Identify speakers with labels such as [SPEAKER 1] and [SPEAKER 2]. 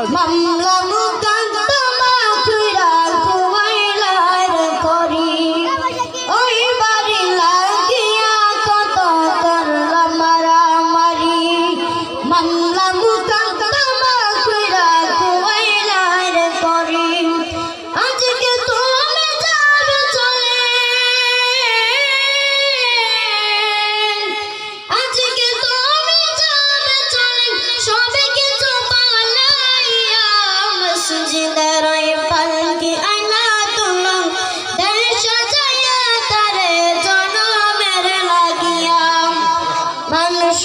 [SPEAKER 1] মামলা মুকদ্দমা কইরা কুয়াইলার করি ওই বাড়ি লাগিয়া কত করলাম মারামারি মামলা মুকদ্দমা কইরা কুয়াইলার করি আজকে তুমি যাবে চলে আজকে তুমি যাবে চলে সবে কিছু পালাইয়া মসজিদের ওই পালকি আইনা তুলং দেশ সাজাইয়া তারে জনমের লাগিয়া মানুষ